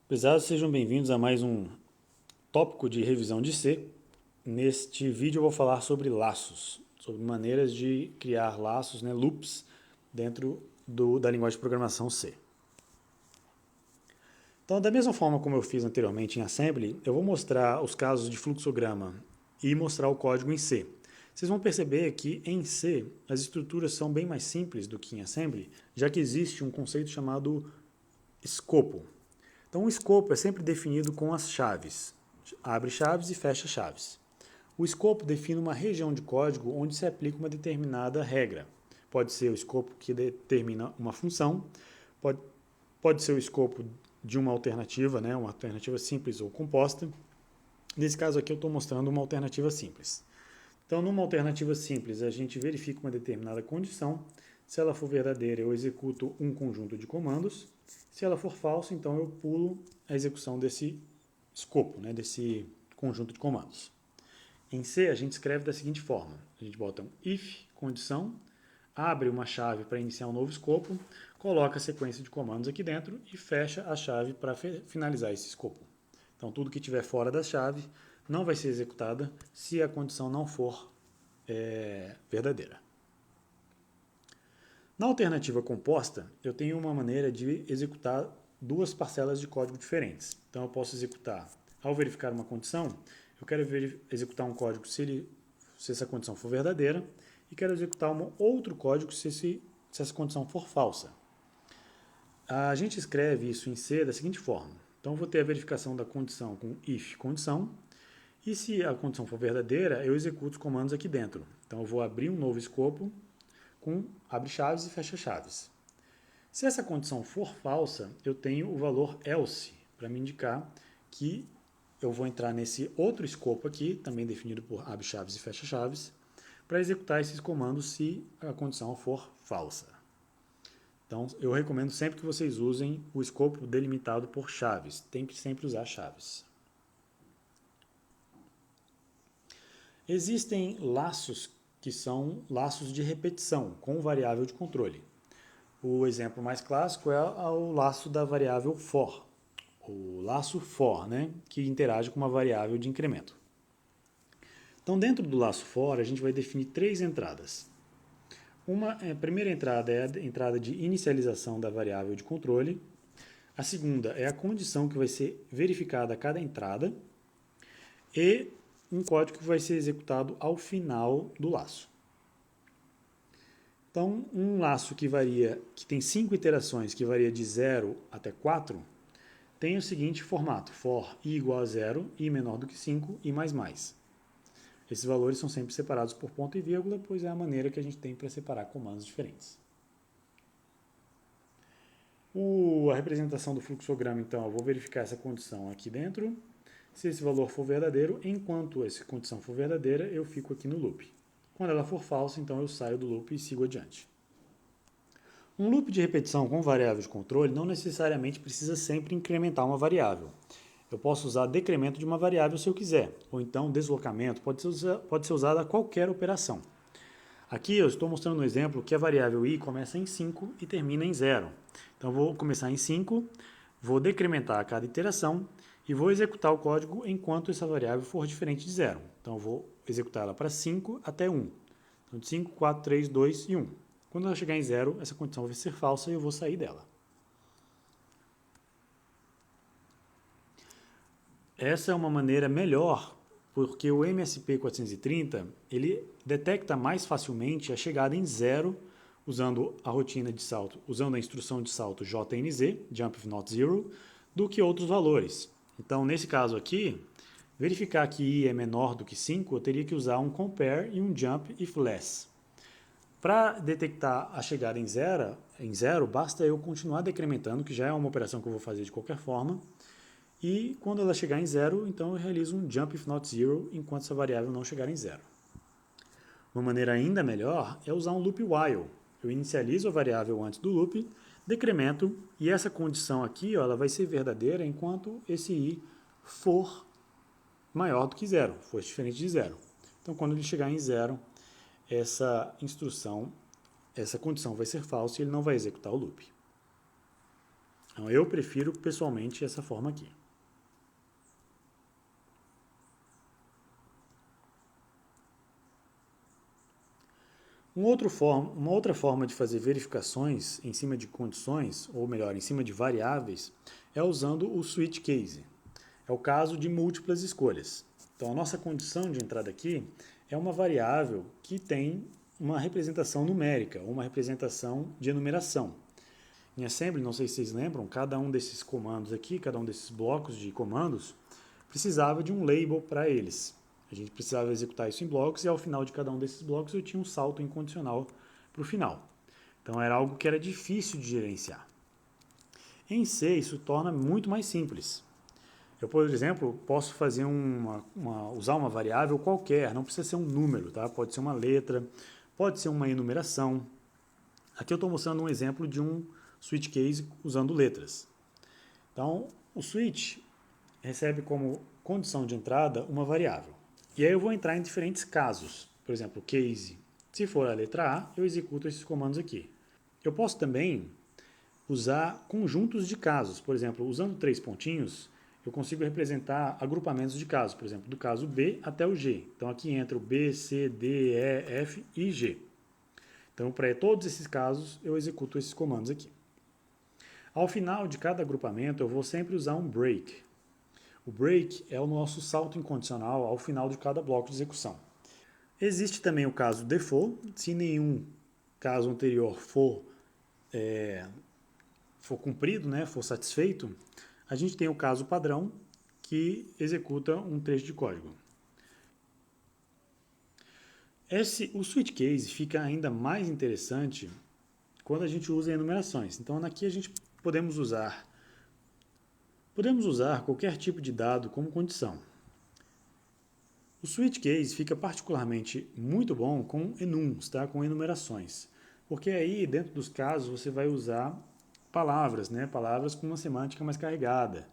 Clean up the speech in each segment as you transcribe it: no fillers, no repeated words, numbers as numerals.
Pesados, sejam bem-vindos a mais um tópico de revisão de C. Neste vídeo eu vou falar sobre laços, sobre maneiras de criar laços, loops, dentro da linguagem de programação C. Então, da mesma forma como eu fiz anteriormente em Assembly, eu vou mostrar os casos de fluxograma e mostrar o código em C. Vocês vão perceber que em C as estruturas são bem mais simples do que em Assembly, já que existe um conceito chamado escopo. Então, o escopo é sempre definido com as chaves. Abre chaves e fecha chaves. O escopo define uma região de código onde se aplica uma determinada regra. Pode ser o escopo que determina uma função, pode ser o escopo de uma alternativa simples ou composta. Nesse caso aqui eu estou mostrando uma alternativa simples. Então, numa alternativa simples, a gente verifica uma determinada condição. Se ela for verdadeira, eu executo um conjunto de comandos. Se ela for falsa, então eu pulo a execução desse escopo, desse conjunto de comandos. Em C, a gente escreve da seguinte forma. A gente bota um if, condição, abre uma chave para iniciar um novo escopo, coloca a sequência de comandos aqui dentro e fecha a chave para finalizar esse escopo. Então, tudo que estiver fora da chave não vai ser executada se a condição não for verdadeira. Na alternativa composta, eu tenho uma maneira de executar duas parcelas de código diferentes. Então, eu posso executar, ao verificar uma condição, eu quero executar um código se essa condição for verdadeira, e quero executar um outro código se essa condição for falsa. A gente escreve isso em C da seguinte forma. Então, eu vou ter a verificação da condição com if condição, e se a condição for verdadeira, eu executo os comandos aqui dentro. Então, eu vou abrir um novo escopo com abre chaves e fecha chaves. Se essa condição for falsa, eu tenho o valor else para me indicar que eu vou entrar nesse outro escopo aqui, também definido por abre chaves e fecha chaves, para executar esses comandos se a condição for falsa. Então, eu recomendo sempre que vocês usem o escopo delimitado por chaves. Tem que sempre usar chaves. Existem laços que são laços de repetição com variável de controle. O exemplo mais clássico é o laço da variável for, o laço for, que interage com uma variável de incremento. Então, dentro do laço for, a gente vai definir três entradas. A primeira entrada é a entrada de inicialização da variável de controle. A segunda é a condição que vai ser verificada a cada entrada. E um código que vai ser executado ao final do laço. Então, um laço que tem 5 iterações, que varia de 0 até 4, tem o seguinte formato: for i igual a 0, i menor do que 5, i mais mais. Esses valores são sempre separados por ponto e vírgula, pois é a maneira que a gente tem para separar comandos diferentes. A representação do fluxograma, então, eu vou verificar essa condição aqui dentro. Se esse valor for verdadeiro, enquanto essa condição for verdadeira, eu fico aqui no loop. Quando ela for falsa, então eu saio do loop e sigo adiante. Um loop de repetição com variável de controle não necessariamente precisa sempre incrementar uma variável. Eu posso usar decremento de uma variável se eu quiser, ou então deslocamento, pode ser usado a qualquer operação. Aqui eu estou mostrando um exemplo que a variável i começa em 5 e termina em 0. Então eu vou começar em 5, vou decrementar a cada iteração, e vou executar o código enquanto essa variável for diferente de 0. Então, eu vou executar ela para 5 até 1. Então, de 5, 4, 3, 2 e 1. Quando ela chegar em 0, essa condição vai ser falsa e eu vou sair dela. Essa é uma maneira melhor, porque o MSP430 ele detecta mais facilmente a chegada em 0 usando a rotina de salto, usando a instrução de salto JNZ, Jump If Not Zero, do que outros valores. Então, nesse caso aqui, verificar que i é menor do que 5, eu teria que usar um compare e um jump if less. Para detectar a chegada em zero, basta eu continuar decrementando, que já é uma operação que eu vou fazer de qualquer forma, e quando ela chegar em 0, então eu realizo um jump if not zero, enquanto essa variável não chegar em 0. Uma maneira ainda melhor é usar um loop while. Eu inicializo a variável antes do loop, decremento, e essa condição aqui ela vai ser verdadeira enquanto esse i for maior do que 0, for diferente de 0. Então, quando ele chegar em 0, essa condição vai ser falsa e ele não vai executar o loop. Então, eu prefiro pessoalmente essa forma aqui. Uma outra forma de fazer verificações em cima de condições, ou melhor, em cima de variáveis, é usando o switch case. É o caso de múltiplas escolhas. Então, a nossa condição de entrada aqui é uma variável que tem uma representação numérica, ou uma representação de enumeração. Em Assembly, não sei se vocês lembram, cada um desses comandos aqui, cada um desses blocos de comandos, precisava de um label para eles. A gente precisava executar isso em blocos e ao final de cada um desses blocos eu tinha um salto incondicional para o final. Então era algo que era difícil de gerenciar. Em C, isso torna muito mais simples. Eu, por exemplo, posso fazer usar uma variável qualquer, não precisa ser um número, tá? Pode ser uma letra, pode ser uma enumeração. Aqui eu estou mostrando um exemplo de um switch case usando letras. Então, o switch recebe como condição de entrada uma variável. E aí eu vou entrar em diferentes casos. Por exemplo, case. Se for a letra A, eu executo esses comandos aqui. Eu posso também usar conjuntos de casos. Por exemplo, usando 3 pontinhos, eu consigo representar agrupamentos de casos. Por exemplo, do caso B até o G. Então aqui entra o B, C, D, E, F e G. Então, para todos esses casos, eu executo esses comandos aqui. Ao final de cada agrupamento, eu vou sempre usar um break. O break é o nosso salto incondicional ao final de cada bloco de execução. Existe também o caso default, se nenhum caso anterior for cumprido, né, for satisfeito, a gente tem o caso padrão que executa um trecho de código. O switch case fica ainda mais interessante quando a gente usa enumerações. Então aqui a gente podemos usar qualquer tipo de dado como condição. O switch case fica particularmente muito bom com enums, tá? Com enumerações, porque aí dentro dos casos você vai usar palavras, né? Palavras com uma semântica mais carregada.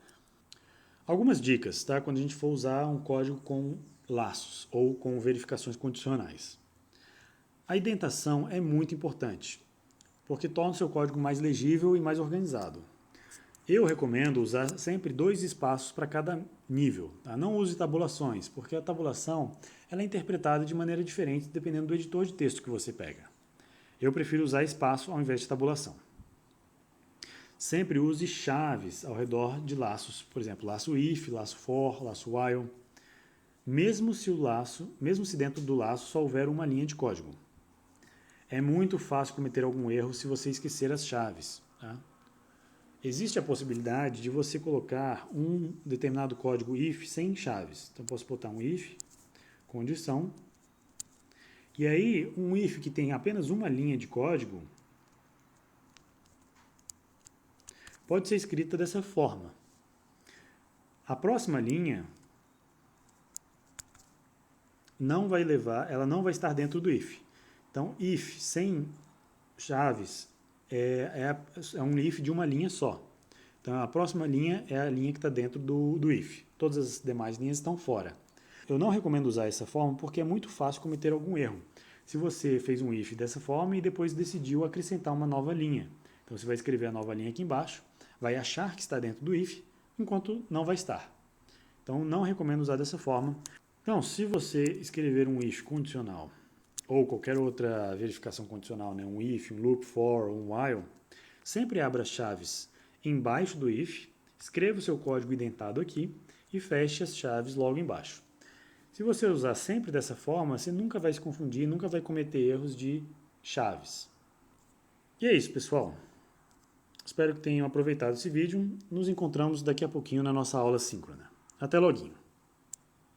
Algumas dicas, tá? Quando a gente for usar um código com laços ou com verificações condicionais. A indentação é muito importante, porque torna o seu código mais legível e mais organizado. Eu recomendo usar sempre 2 espaços para cada nível. Tá? Não use tabulações, porque a tabulação ela é interpretada de maneira diferente dependendo do editor de texto que você pega. Eu prefiro usar espaço ao invés de tabulação. Sempre use chaves ao redor de laços, por exemplo, laço if, laço for, laço while, mesmo se dentro do laço só houver uma linha de código. É muito fácil cometer algum erro se você esquecer as chaves. Tá? Existe a possibilidade de você colocar um determinado código if sem chaves. Então, eu posso botar um if, condição, e aí um if que tem apenas uma linha de código pode ser escrita dessa forma. A próxima linha ela não vai estar dentro do if. Então, if sem chaves é um if de uma linha só. Então, a próxima linha é a linha que está dentro do if. Todas as demais linhas estão fora. Eu não recomendo usar essa forma porque é muito fácil cometer algum erro. Se você fez um if dessa forma e depois decidiu acrescentar uma nova linha. Então, você vai escrever a nova linha aqui embaixo, vai achar que está dentro do if, enquanto não vai estar. Então, não recomendo usar dessa forma. Então, se você escrever um if condicional ou qualquer outra verificação condicional, né, um if, um loop, for, um while, sempre abra as chaves embaixo do if, escreva o seu código indentado aqui e feche as chaves logo embaixo. Se você usar sempre dessa forma, você nunca vai se confundir, nunca vai cometer erros de chaves. E é isso, pessoal. Espero que tenham aproveitado esse vídeo. Nos encontramos daqui a pouquinho na nossa aula síncrona. Até loguinho.